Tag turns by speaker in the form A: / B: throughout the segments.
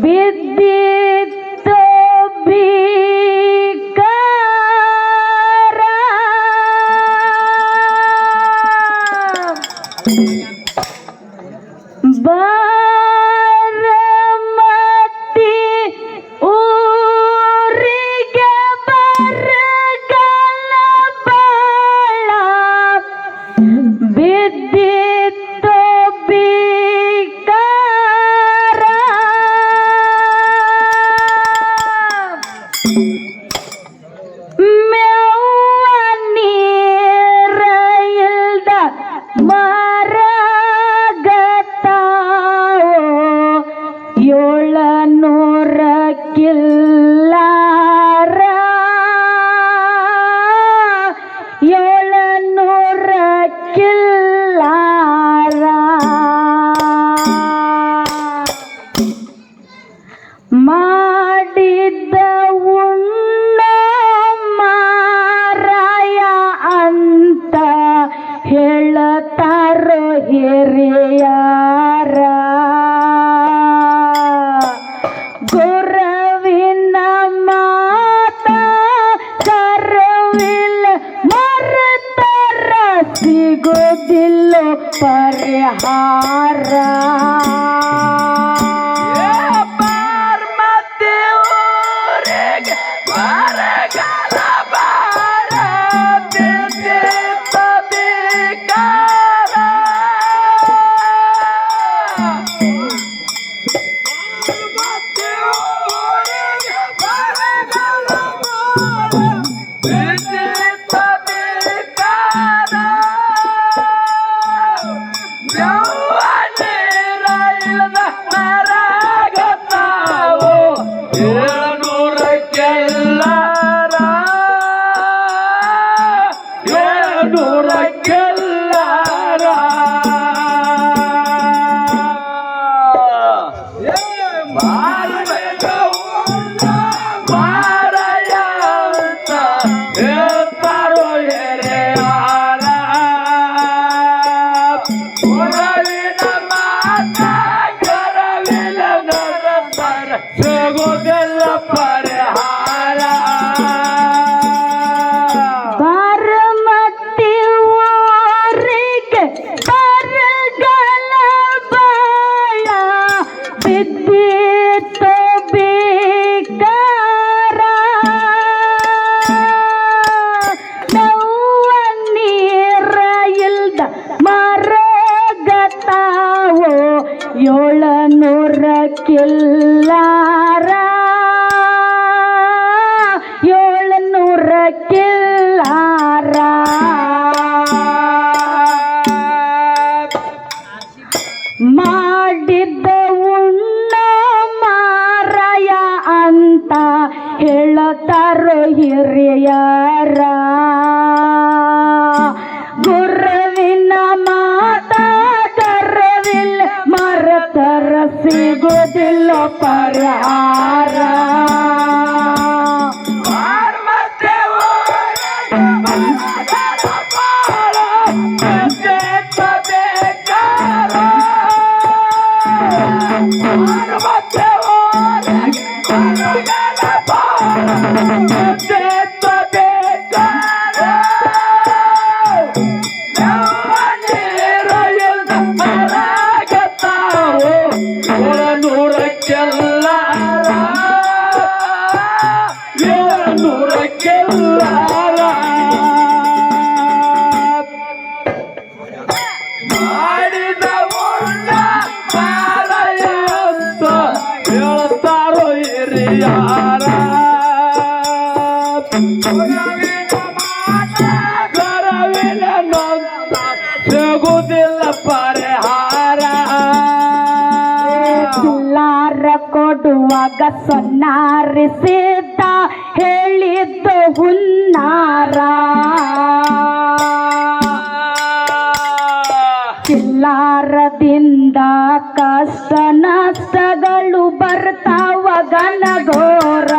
A: ಬಿದ್ದಿತ್ತು ಭೀಕರ ಬಾರಮತಿ ಊರಿಗೆ ಬರಗಾಲ ಬಾಳ ಬಿದ್ದಿತ್ತು ಭೀಕರ ಮೇವ ನೀರ ಇಲ್ದ ಮರಗತಾವೋ 700 ಕಿಲ್ಲಾರ 700 ಕಿಲ್ಲಾರ ಮಾಡಿದ್ದ ಉಣ್ಣ ಮಾರಾಯ ಅಂತ ಹೇಳತಾರೋ ಹಿರಿಯಾರ ಗುರವಿನ ಮಾತ ಕರವಿಲ್ಲ ಮರತರ ಸಿಗೋದಿಲ್ಲ ಪರಿಹಾರ ಬಾರಮತಿ ಊರಿಗೆ ಬರಗಾಲ ಬಾಳ ಬಿದ್ದಿತ್ತು ಭೀಕರ ನೋವ ನೀರ ಇಲ್ದ ಮರಗತಾವೋ 700 ಕಿಲ್ಲಾರ 700 ಕಿಲ್ಲಾರ ಮಾಡಿದ್ದ ಉಣ್ಣ ಮಾರಾಯ ಅಂತ ಹೇಳತಾರೋ ಹಿರಿಯರ ಗುರುವಿನ ಮಾತ ಕರವಿಲ್ಲ ಮರತರ ಸಿಗೋದಿಲ್ಲ ಪರಿಹಾರ ಸಿಗುವುದಿಲ್ಲ ಪರಿಹಾರ ಕಿಲ್ಲಾರ ಕೊಡುವಾಗ ಸೊನ್ನಾರಿಸಿದ್ದ ಹೇಳಿದ್ದು ಹುನ್ನಾರ ಕಿಲ್ಲಾರದಿಂದ ಕಷ್ಟ ನಷ್ಟಗಳು ಬರ್ತಾವ ಘನಘೋರ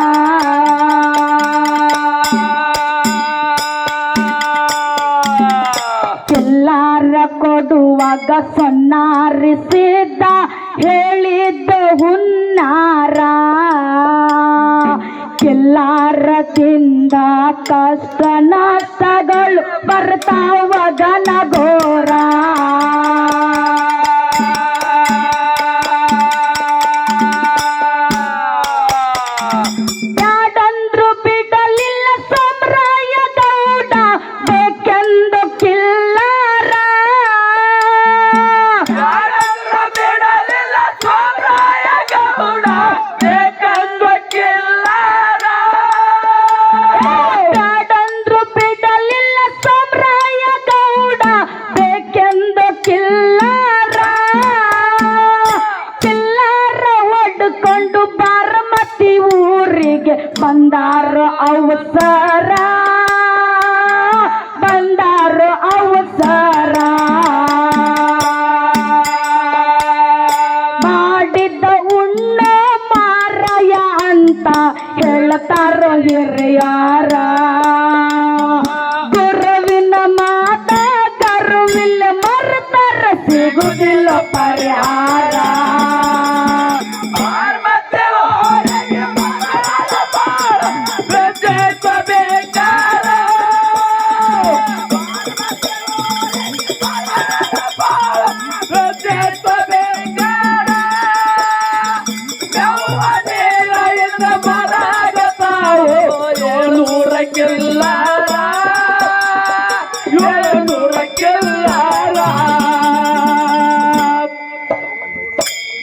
A: ಕಿಲ್ಲಾರ ಕೊಡುವಾಗ ಸೊನ್ನಾರಿಸಿದ್ದ ಹೇಳಿದ ಮಾಡಿದ್ದ ಹುನ್ನಾರ ಎಲ್ಲಾರದಿಂದ ಕಷ್ಟ ನಷ್ಟಗಳು ಬರ್ತಾವ ಘನಘೋರ ಬ್ಯಾಡಂದ್ರು ಬಿಡಲಿಲ್ಲ ಸೋಮರಾಯ ಗೌಡ ಬೇಕೆಂದು ಕಿಲ್ಲಾರ ಬ್ಯಾಡಂದ್ರು ಬಿಡಲಿಲ್ಲ ಸೋಮರಾಯ ಗೌಡ ಬೇಕೆಂದು ಕಿಲ್ಲಾರ ಕಿಲ್ಲಾರ ಹೊಡ್ಕೊಂಡು ಬಾರಮತಿ ಊರಿಗೆ ಬಂದಾರ ಅವಸರ ಬಂದಾರ ಅವಸರ ಮಾಡಿದ್ದ ಉಣ್ಣ ಮಾರಾಯ ಅಂತ ಹೇಳ್ತಾರೋ ಹಿರಿಯಾರ ಗುರುವಿನ ಮಾತ ಕರುವಿಲ್ಲ ಮರ್ತಾರ ಸಿಗುದಿಲ್ಲ ಪರಿಹಾರ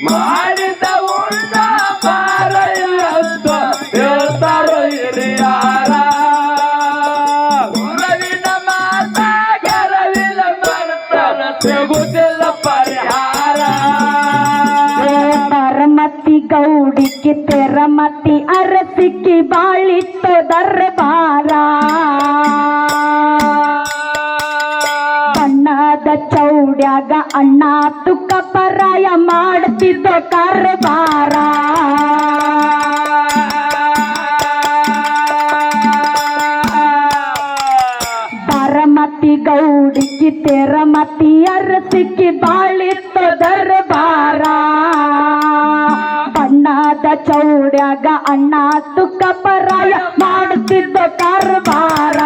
B: ಮಾಡಿದ ಉಳ್ಳ ಮಾರಯ್ಯ ಅಂತ ಹೇಳ್ತಾರೋ ಹಿರಿಯಾರ ಗುರುವಿನ ಮಾತ ಗರವಿಲ ಮಾಡ್ತಾರ ಸಿಗುದಿಲ್ಲ ಪರಿಹಾರ
A: ಪರಮತಿ ಗೌಡಿಗೆ ತೆರಮತಿ ಅರಸಿಕ್ಕಿ ಬಾಳಿತ್ತು ದರ್ಬಾರ ಬಣ್ಣದ ಚೌಡ್ಯಾಗ ಅಣ್ಣ ತುಕ್ಕ ಪರಾಯ ಮಾಡ್ತಿದ್ದ ಕಾರ್ಬಾರ ಪರಮತಿ ಗೌಡಿಗೆ ತೆರಮತಿ ಅರಸಿಕ್ಕಿ ಬಾಳಿತ್ತು ದರ್ಬಾರ ಬಣ್ಣದ ಚೌಡ್ಯಾಗ ಅಣ್ಣ ತುಕ್ಕ ಪರಾಯ ಮಾಡುತ್ತಿದ್ದ ಕಾರ್ಬಾರ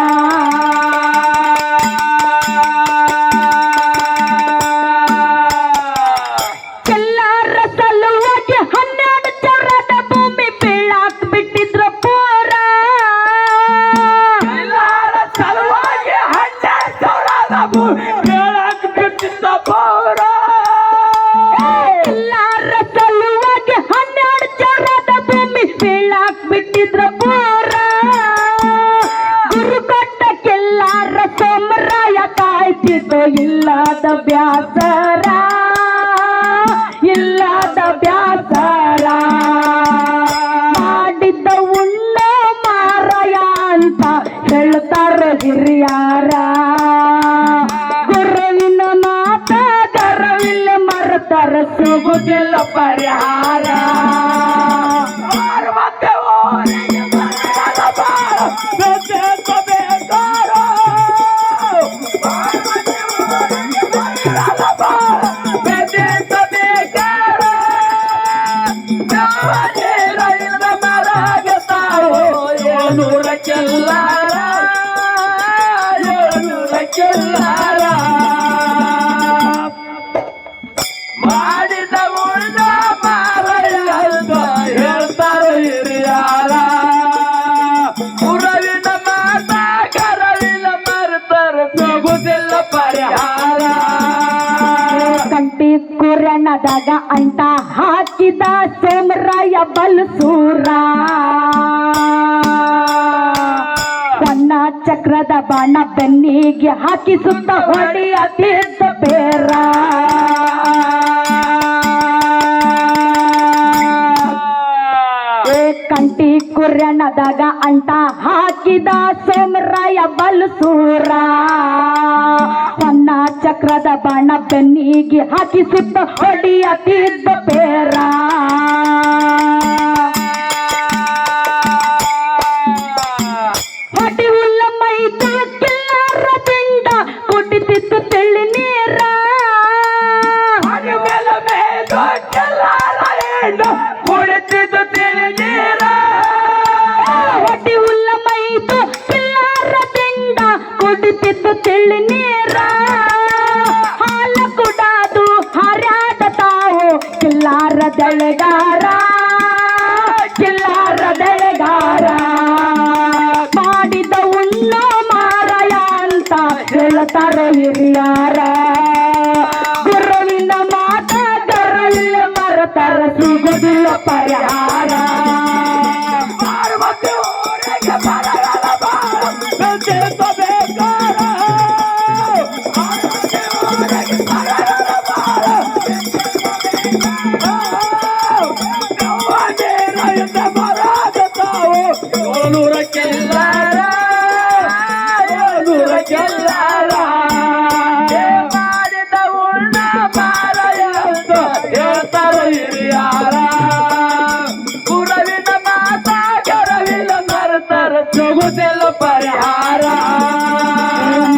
A: ಎಲ್ಲರ ಸಲುವಾಗಿ 12 ಚೌರದ ಭೂಮಿ ಬೀಳಾಕ್ ಬಿಟ್ಟಿದ್ರು ಪೂರ
B: ಎಲ್ಲರ ಸಲುವಾಗಿ 12 ಸಾವಿರದ ಭೂಮಿ ಕೇಳಕ್ ಬಿಟ್ಟಿದ್ದ ಪೌರ
A: ಎಲ್ಲರ ಸಲುವಾಗಿ 12 ಚೌರದ ಭೂಮಿ ಬೀಳಾಕ್ ಬಿಟ್ಟಿದ್ರು ಪೂರ ಗುರು ಕೊಟ್ಟ ಕೆಲ್ಲಾರ ಸೋಮರಾಯ ಕಾಯ್ತಿದ್ದು ಇಲ್ಲದ ಬ್ಯಾಸರ ಇಲ್ಲದ ಬ್ಯಾಸರ ಮಾಡಿದ್ದ ಉಣ್ಣ ಮಾರಾಯ ಅಂತ ಹೇಳ್ತಾರ ಹಿರಿಯಾರ ಗುರುವಿನ ಮಾತ ಗರವಿಲ್ಲ ಮರ್ತಾರ ಸಿಗುದಿಲ್ಲ ಪರಿಹಾರ
B: ಮತ್ತೆ ಓರಿಗೆ ಬರಗಾಲ ಬಾಳ ಬೆಚ್ಚಬೇಕಾರ ಮತ್ತೆ ಓರಿಗೆ ಬರಗಾಲ ಬಾಳ ಬೆಚ್ಚಬೇಕಾರ ಯಾವನೇ ರೈಲ ಮರಾಗತಾರೋ 700 ಕೆಲ್ಲಾರ 700 ಕೆಲ್ಲಾರ ಮಾಡಿದ ಉಳ್ಳ ಮಾರಯ್ಯ ಅಂತ ಹೇಳ್ತಾರೋ ಹಿರಿಯಾರ ಗುರುವಿನ ಮಾತ ಕರವಿಲ ಮರ್ತಾರ ಸಿಗುದಿಲ್ಲ ಪರಿಹಾರ
A: ಕಂಟಿ ಕುರಣದಾಗ ಅಂಟ ಹಾಕಿದ ಸೋಮರಾಯ ಬಲ್ಸೂರ ಹೊನ್ನ ಚಕ್ರದ ಬಾಣ ಬೆನ್ನಿಗೆ ಹಾಕಿ ಸುತ್ತ ಹೊಡೆಯತಿದ್ದ ಬೇರ ಕಂಟಿ ಕುರಣದಾಗ ಅಂಟ ಹಾಕಿದ ಸೋಮರಾಯ ಬಲ್ಸೂರ ಹೊನ್ನ ಚಕ್ರದ ಬಾಣ ಬೆನ್ನಿಗೆ ಹಾಕಿ ಸುತ್ತ ಹೊಡೆಯತಿದ್ದ ಬೇರ ಹೊಡಿ ಹುಲ್ಲ ಮೈದು ಕಿಲ್ಲಾರ ದಿಂಡ ಕುಡಿತಿತ್ತು ತಿಳಿ ನೀರ
B: ಮೇಲೆ ಮೇದು ಕೆಲ್ಲಾರ ಗಂಡ ಕುಡಿತಿದ್ದು ತಿಳಿ ನೀರ
A: ಹೊಟ್ಟಿ ಹುಲ್ಲ ಮೈದು ಕಿಲ್ಲಾರ ದಿಂಡ ಕುಡಿತಿದ್ದು ತಿಳಿ ನೀರ ಹಾಲ ಕುಡಾದು ಹರ್ಯಾದ ತಾವು ಕಿಲ್ಲಾರ ದಳೆಗಾರ ಕಿಲ್ಲಾರ ದಳೆಗಾರ ಮಾಡಿದ ಉಣ್ಣೋ ಮಾರಾಯ ಅಂತ ಹೇಳ್ತಾರ ಹಿರಿಯಾರ ಗುರುವಿನ ಮಾತ ಗರವಿಲ್ಲ ಮರತರ ಸಿಗುದಿಲ್ಲ ಪರಿಹಾರ
B: ಪಾರ್ವತಿ ಊರಿಗೆ ಬರಗಾಲ ಬಾಳ ಬೆಂದಿಸಬೇಕಾರ ಪಾರ್ವತಿ ಊರಿಗೆ ಬರಗಾಲ ಬಾಳ ನೀರಿಂದ ಬರಾದ ತಾವು ಏಳ್ನೂರ ಕೆಲ್ಲಾರ ಮಾಡಿದ ಉಣ್ಣ ಮಾರಾಯ ಅಂತ ಹೇಳ್ತಾರ ಹಿರಿಯಾರ ಗುರವಿನ ಮಾತ ಗರವಿನ ಮರತರ ಸಿಗುದಿಲ್ಲ ಪರಿಹಾರ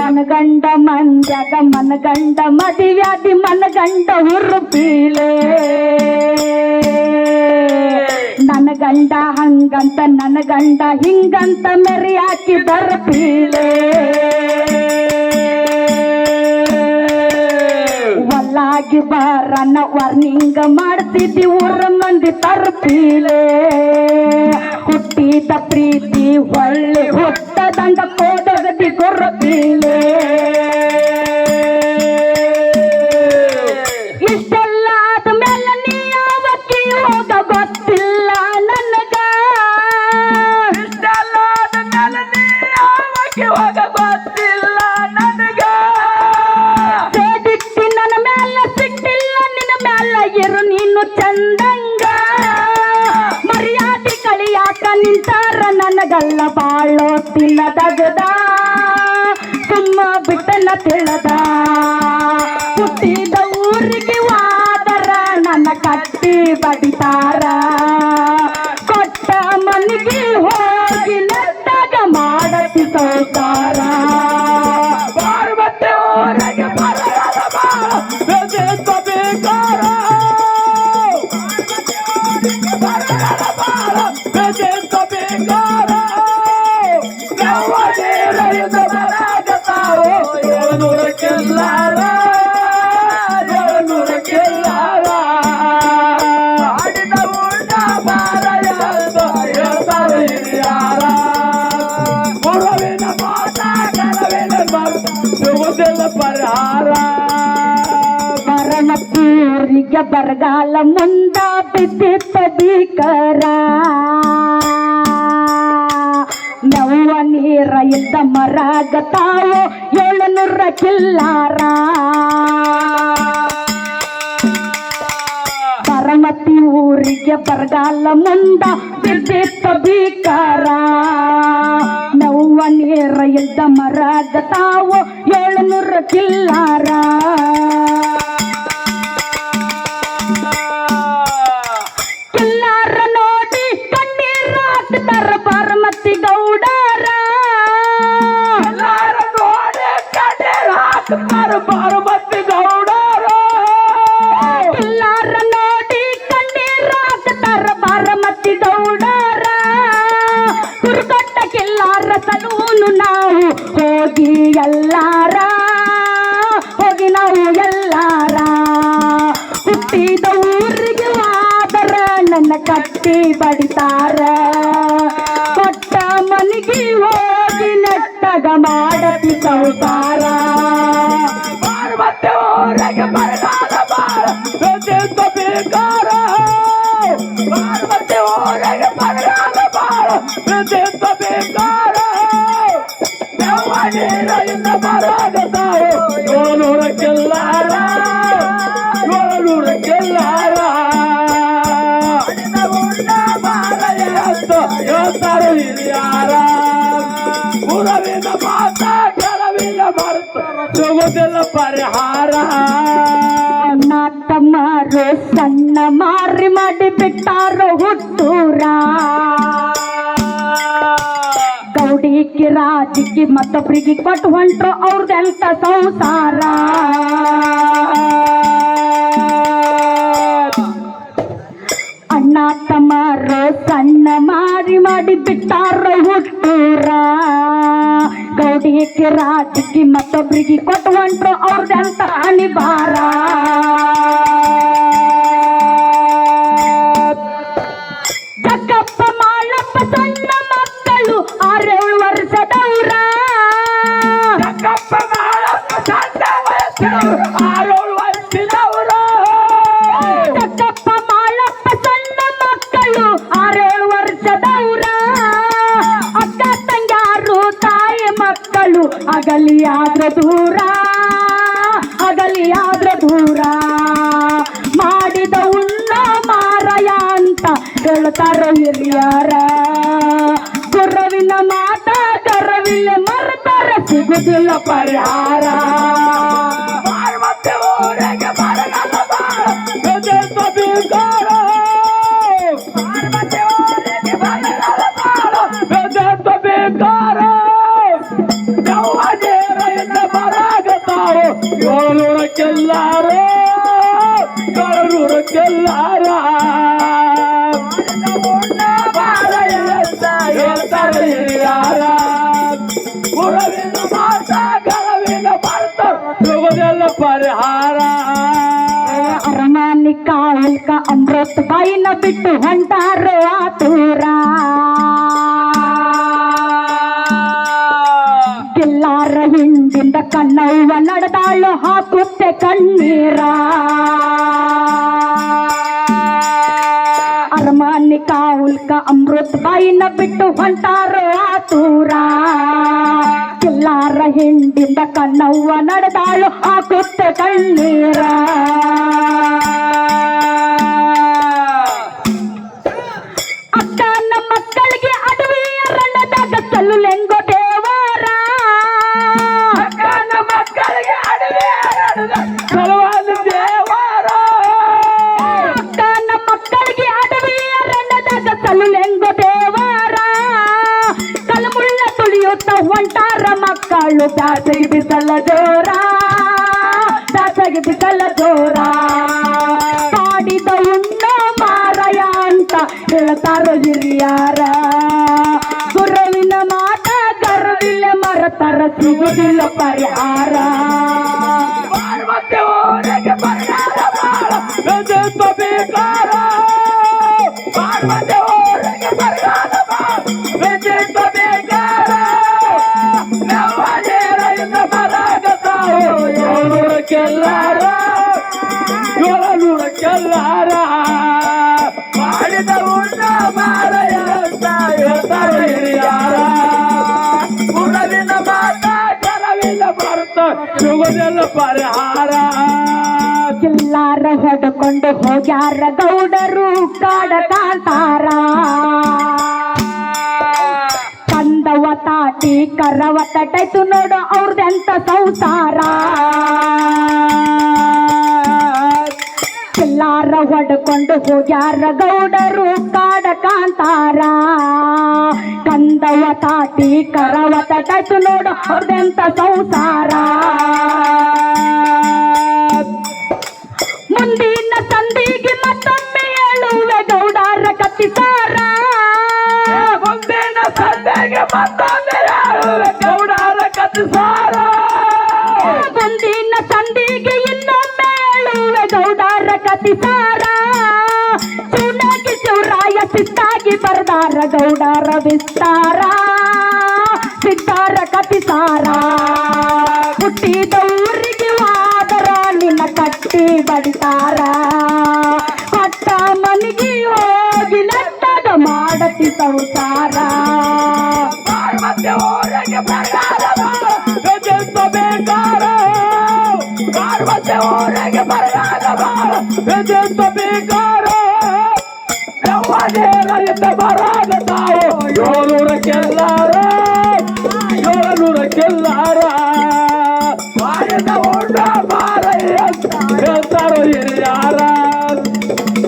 A: ಮನಗಂಡ ಮಂದ್ಯಾಗ ಮನಗಂಡ ಮದಿವ್ಯಾದಿ ಮನಗಂಡ ಹುರುಪೀಲೆ ನನ್ನ ಗಂಡ ಹಂಗಂತ ನನ್ನ ಗಂಡ ಹಿಂಗಂತ ಮೆರಿ ಹಾಕಿ ಬರ್ಪೀಲೆ ಒಲ್ಲಾಗಿ ಬರನ ವರ್ನಿಂಗ ಮಾಡ್ತಿದ್ದಿ ಊರ ಮಂದಿ ತರ್ಪೀಲೆ ಹುಟ್ಟಿದ ಪ್ರೀತಿ ಒಳ್ಳೆ ಹುಟ್ಟದಂಗ ಕೋದಗದಿ ಗೊರ್ಪೀಲೆ ಇಷ್ಟೆಲ್ಲ ಆದ್ಮೇಲೆ ನೀ ಯಾವಕ್ಕಿ ಹೋಗ ಗೊತ್ತಿಲ್ಲ ನನಗ
B: ಇಷ್ಟೆಲ್ಲ ಆದ್ಮೇಲೆ ನೀ ಯಾವಕ್ಕೆ ಹೋಗ ಗೊತ್ತಿಲ್ಲ ನನಗ
A: ಸೇದಿಟ್ಟಿ ನನ್ನ ಮೇಲೆ ಸಿಟ್ಟಿಲ್ಲ ನಿನ್ನ ಮೇಲೆ ಇರು ನೀನು ಚಂದಂಗ ಮರ್ಯಾದೆ ಕಳಿಯಾಕ ನಿಂತಾರ ನನಗಲ್ಲ ಬಾಳೋ ತಿನ್ನದಗದ ಸುಮ್ಮ ಬಿಟ್ಟನ ತಿಳದ ಹುಟ್ಟಿದ ಊರಿಗೆ ವಾದರ ನನ್ನ ಕಟ್ಟಿ ಬಡಿತಾರ ಕೊಟ್ಟ ಮನೆಗೆ ಹೋಗಿ ನೆಟ್ಟಾಗ ಮಾಡತಿ ಸಂಸಾರ
B: ಪಾರ್ವತಿ ಊರಿಗೆ ಬರಗಾಲ ಬಾಳ ಬೆಂದಿಸಬೇಕಾರ ಬರಗಾಲ ಬಾಳ ಬೆಂದಿಸಬೇಕಾರ ಯಾವ ನೀರಿಂದ ಬರಾದ ತಾವು ಏಳ್ನೂರ ಕೆಲ್ಲಾರ ಮಾಡಿದ ಉಣ್ಣ ಮಾರಾಯ ಅಂತ ಹೇಳ್ತಾರ ಹಿರಿಯಾರ ಗುರುವಿನ ಮಾತ ಗರವಿನ ಮರತ ಸಿಗುದಿಲ್ಲ ಪರಿಹಾರ
A: ಮರಣಪೂರಿಗೆ ಬರಗಾಲ ಮುಂದ ಬಿದ್ದಿತ್ತ ಭೀಕರ ನವ್ವ ನೀರ ಇದ್ದ ಮರಾಗ ತಾವು 700 ಕಿಲ್ಲಾರ ಪರಮತಿ ಊರಿಗೆ ಬರಗಾಲ ಮುಂದ ಬಿದ್ದಿತ್ತ ಭೀಕರ ನವ್ವ ನೀರ ಇದ್ದ ಮರಾಗ ತಾವು 700 ಕಿಲ್ಲಾರ ಕಿಲ್ಲಾರ ನೋಡಿ ಕಣ್ಣೀರ ಹಾಕ್ತಾರ ಪರಮತಿ ಗೌಡರ
B: ಎಲ್ಲಾರ ನೋಡಿ ಕಣ್ಣೀರ್ ಹಾಕ್ತಾರ ಪಾರ್ವತಿ ಗೌಡರು
A: ಕಿಲ್ಲಾರ ನೋಡಿ ಕಣ್ಣೀರ ಹಾಕ್ತಾರ ಪರಮತಿ ಗೌಡರ ಕುರುಕೊಟ್ಟ ಕಿಲ್ಲಾರ ಸಲೂನು ನಾವು ಹೋಗಿ ಎಲ್ಲಾರ ಹೋಗಿ ನಾವು ಎಲ್ಲಾರ ಹುಟ್ಟಿದ ಊರಿಗೆ ವಾದರ ನನ್ನ ಕಟ್ಟಿ ಬಡಿತಾರ ಕೊಟ್ಟ ಮನೆಗೆ ಹೋಗಿ ನೆಟ್ಟಗ ಮಾಡತಿ ಸಂಸಾರ
B: ಪಾರ್ವತಿ ಊರಿಗೆ ಬರಗಾಲ ಬಾಳ ಬೆಂದಿಸಬೇಕಾರ ಪಾರ್ವತಿ ಊರಿಗೆ ಬರಗಾಲ ಬಾಳ ಬೆಂದಿಸಬೇಕಾರ ಯಾವ ನೀರಿಂದ ಬರಾದ ತಾವು ಏಳ್ನೂರ ಕೆಲ್ಲಾರ ಉಣ್ಣ ಮಾರಾಯ ಅಂತ ಹೇಳ್ತಾರ ಹಿರಿಯಾರ ಗುರುವಿನ ಮಾತ ಗರವಿನ ಮರತ ಸಿಗುದಿಲ್ಲ ಪರಿಹಾರ
A: ಅಣ್ಣ ತಮ್ಮರು ಸಣ್ಣ ಮಾರಿ ಮಾಡಿ ಬಿಟ್ಟಾರೋ ಹುಟ್ಟೂರ ಗೌಡಿಗೆ ರಾಜಿಗೆ ಮತ್ತೊಬ್ರಿಗೆ ಕೊಟ್ಟು ಹೊಂಟ್ರು ಅವ್ರದೆಂತ ಸಂಸಾರ ಅಣ್ಣ ತಮ್ಮರು ಸಣ್ಣ ಮಾಡಿ ಬಿಟ್ಟಾರ ಹುಟ್ಟೂರ ಗೌಡಿಗೆ ರಾಜಕಿ ಮತ್ತೊಬ್ರಿಗೆ ಕೊಟ್ಟು ಹೊಂಟ್ರು ಅವ್ರದಂತ ಅನಿವಾರ ಜಕ್ಕಪ್ಪ ಮಾಳಪ್ಪ ಸಣ್ಣ ಮಕ್ಕಳು 6-7 ವರ್ಷದವ್ರ
B: ಜಕ್ಕಪ್ಪ ಮಾಳಪ್ಪ ಸಣ್ಣ ವಯಸ್ಸಿನವರು 6-7 ವರ್ಷದವರು
A: ಜಕ್ಕಪ್ಪ ಮಾಳಪ್ಪ ಸಣ್ಣ ಮಕ್ಕಳು 6-7 ವರ್ಷದವ್ರ ಅಕ್ಕ ತಂಗಾರು ತಾಯಿ ಮಕ್ಕಳು ಅಗಲಿಯಾದ್ರ ದೂರ ಮಾಡಿದ ಉಣ್ಣ ಮಾರಾಯ ಅಂತ ಹೇಳ್ತಾರ ಹಿರಿಯರ ಗುರ್ರವಿನ ಮಾತ ಗರ್ವಿಲ್ಲ ಮರ್ತಾರ ಸಿಗುದಿಲ್ಲ ಪರಿಹಾರ
B: ಪಾರ್ವತಿ ಊರಿಗೆ ಬರಗಾಲ ಬಾಳ ಬೆದೆತ ಬೀಗಾರ ಪಾರ್ವತಿ ಊರಿಗೆ ಬರಗಾಲ ಬಾಳ ಬೆದೆತ ಬೀಗಾರ ನವ್ವಜೇರೆಯಿಂದ ಬರಾಗತಾವು 700 ಕೆಲ್ಲಾರ 700 ಕೆಲ್ಲಾರ ಹೇಳ್ತಾರೆ ಹಿರಿಯಾರ ಗುರವಿನ ಮಾತ ಗರವಿನ ಬರ್ತಾರ ಸಿಗೋದೆಲ್ಲ ಪರಿಹಾರ
A: ಅರಮಾನಿ ಕಾಲ್ಕ ಅಮೃತ ಬಾಯಿನ ಬಿಟ್ಟು ಹೊಂಟಾರೋ ಆತೂರ ಕಿಲ್ಲಾರ ಹಿಂದಿಂದ ಕಣ್ಣವ್ವ ನಡೆದಾಳು ಹಾಕುತ್ತೆ ಕಣ್ಣೀರ ಅರಮಾನಿ ಕಾವುಲ್ಕ ಅಮೃತ ಬಾಯಿನ ಬಿಟ್ಟು ಹೊಂಟಾರೋ ಆತೂರ ಕಿಲ್ಲಾರ ಹಿಂದಿಂದ ಕಣ್ಣವ್ವ ನಡೆದಾಳು ಹಾಕುತ್ತೆ ಕಣ್ಣೀರ ಅಕ್ಕನ ಮಕ್ಕಳಿಗೆ ಅಡವಿಯ ರಣದಾಗ ಸಲ್ಲುಲೆಂಗೋ ದೇವರ
B: ಅಕ್ಕನ ಮಕ್ಕಳಿಗೆ ಅಡವಿ ಸಲುವಾದ ದೇವರ
A: ಅಕ್ಕನ ಮಕ್ಕಳಿಗೆ ಅಡವಿಯ ರಣದಾಗ ಸಲ್ಲುಲೆಂಗೋ ದೇವರ ಕಲ್ಮುಳ್ಳ ತುಳಿಯುತ್ತ ಹೊಂಟಾರ ಮಕ್ಕಳು ಬ್ಯಾಸಗಿ ಬಿಸಲ ಜೋರ ಪಾಡಿದ ಉಣ್ಣ ಮಾರಾಯ ಅಂತ ಹೇಳ್ತಾರ ಹಿರಿಯಾರ ಗುರುವಿನ ಮಾತ ಗರ್ವಿಲ್ಲ ಮರತರ ಸಿಗುದಿಲ್ಲ ಪರಿಹಾರ
B: ಪಾರ್ವತಿ ಊರಿಗೆ ಬರಗಾಲ ಬಾಳ ಬೆದೆತ ಬೀಗಾರ ಪಾರ್ವತಿ ಊರಿಗೆ ಬರಗಾಲ ಬಾಳ ಬೆದೆತ ಬೀಗಾರ ನವ್ವಜೇರೆಯಿಂದ ಬರಾಗತಾವು 700 ಕೆಲ್ಲಾರ 700 ಕೆಲ್ಲಾರ ಮಾಡಿದ ಉಣ್ಣ ಮಾರಾಯ ಅಂತ ಹೇಳ್ತಾರೆ ಹಿರಿಯಾರ ಗುರವಿನ ಮಾತ ಗರವಿನ ಬರ್ತಾರ ಸಿಗೋದೆಲ್ಲ ಪರಿಹಾರ
A: ಕಿಲ್ಲಾರ ಹೊಡ್ಕೊಂಡು ಹೋಗ್ಯಾರ ಗೌಡರು ಕಾಡ ಕಾಂತಾರ ಕಂದವ ತಾಟಿ ಕರವ ತಟಾಯ್ತು ನೋಡು ಅವ್ರದೆಂತ ಸಂಸಾರ ಕಿಲ್ಲಾರ ಹೊಡ್ಕೊಂಡು ಹೋಗ್ಯಾರ ಗೌಡರು ಕಾಡ ಕಾಂತಾರ ಕಂದವ ತಾಟಿ ಕರವ ತಟಾಯ್ತು ನೋಡು ಅವ್ರದೆಂತ ಸಂಸಾರ ಮುಂದಿನ ಸಂದಿಗೆ ಮತ್ತೊಮ್ಮೆ ಹೇಳುವೆ ಗೌಡರ ಕತ್ತಿಸಾರ
B: ಮುಂದಿನ ಸಂತೆಗೆ ಮತ್ತೊಂದು ಹೇಳುವೆ ಗೌಡರ ಕತ್ತಿಸಾರ
A: ಮುಂದಿನ ಸಂದಿಗೆ ಇನ್ನೊಮ್ಮೆ ಹೇಳುವೆ ಗೌಡರ ಕತ್ತಿಸಾರ ಚೂನಾಗಿ ಚೌರಾಯ ಸಿಟ್ಟಾಗಿ ಬರ್ದಾರ ಗೌಡರ ವಿಸ್ತಾರ ಸಿಟ್ಟಾರ ಕತ್ತಿಸಾರ ಹುಟ್ಟಿದ ಊರಿಗೆ ವಾದರ ನಿನ್ನ ಕಟ್ಟಿ ಬಡಿತಾರ ಕೊಟ್ಟ ಮನಿಗೆ ಹೋಗಿ ನೆಟ್ಟಾಗ ಮಾಡತಿ ಸಂಸಾರ
B: ಪಾರ್ವತಿ ಊರಿಗೆ ಬರಗಾಲ ಬಾಳ ಬೆದೆತ ಬೀಗಾರ ಪಾರ್ವತಿ ಊರಿಗೆ ಬರಗಾಲ ಬಾಳ ಬೆದೆತ ಬೀಗಾರ ನವ್ವಜೇರೆಯಿಂದ ಬರಾಗತಾವು 700 ಕೆಲ್ಲಾರ 700 ಕೆಲ್ಲಾರ ಮಾಡಿದ ಉಂಡ ಮಾರಾಯ ಅಂತ ಹೇಳ್ತಾರ ಹಿರಿಯಾರ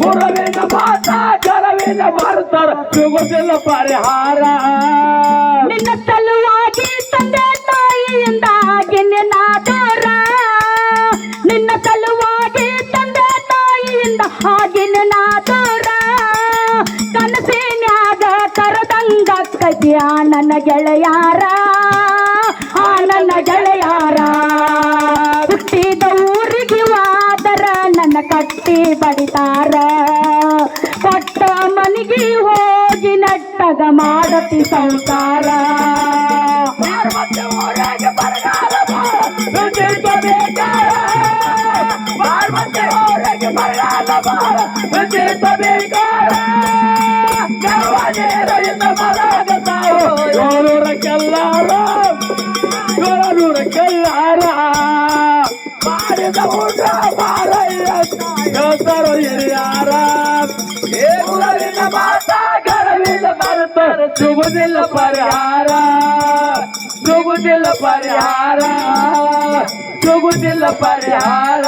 B: ಗುರವಿನ ಮಾತ ಗರವಿನ ಬರ್ತಾರ ಸಿಗೋದಿಲ್ಲ ಪರಿಹಾರ
A: ನಿನ್ನ ಸಲುವಾಗಿ ತಂದೆ ತಾಯಿಯಿಂದ ಆಗಿನ ನಿನ್ನ ಸಲುವಾಗಿ ತಂದೆ ತಾಯಿಯಿಂದ ಆಗಿನ ನಾದೂರ ಆ ನನ್ನ ಗೆಳೆಯಾರ ಆ ನನ್ನ ಗೆಳೆಯಾರ ಹುಟ್ಟಿದ ಊರಿಗೆ ವಾದರ ನನ್ನ ಕಟ್ಟಿ ಬಡಿತಾರ ಕೊಟ್ಟ ಮನೆಗೆ ಹೋಗಿ ನೆಟ್ಟಗ ಮಾಡತಿ ಸಂಸಾರ
B: ಮತ್ತೆ ಊರಾಗೆ ಬರಗಾಲ ಬಾಳ ರುಚಿತ ಬೇಕಾರ ಮತ್ತೆ ಊರಾಗೆ ಬರಗಾಲ ಬಾಳ ರುಚಿತ ಬೇಕಾರ ಗರ್ವನೇ ರಹಿತ ಮಲಗತಾವು ಯೋರೂರ ಕೆಲ್ಲಾರ ಯೋರೂರ ಕೆಲ್ಲಾರ ಮಾಡಿದ ಊಟ ಬಾರಯ್ಯ ಹೇಳ್ತಾರೋ ಹಿರಿಯಾರ ಏಗುಲವಿನ ಮಾತ ಗರವಿನ ಬರ್ತಾರ ಸಿಗುದಿಲ್ಲ ಪರಿಹಾರ ಸಿಗುದಿಲ್ಲ ಪರಿಹಾರ ಸಿಗುದಿಲ್ಲ ಪರಿಹಾರ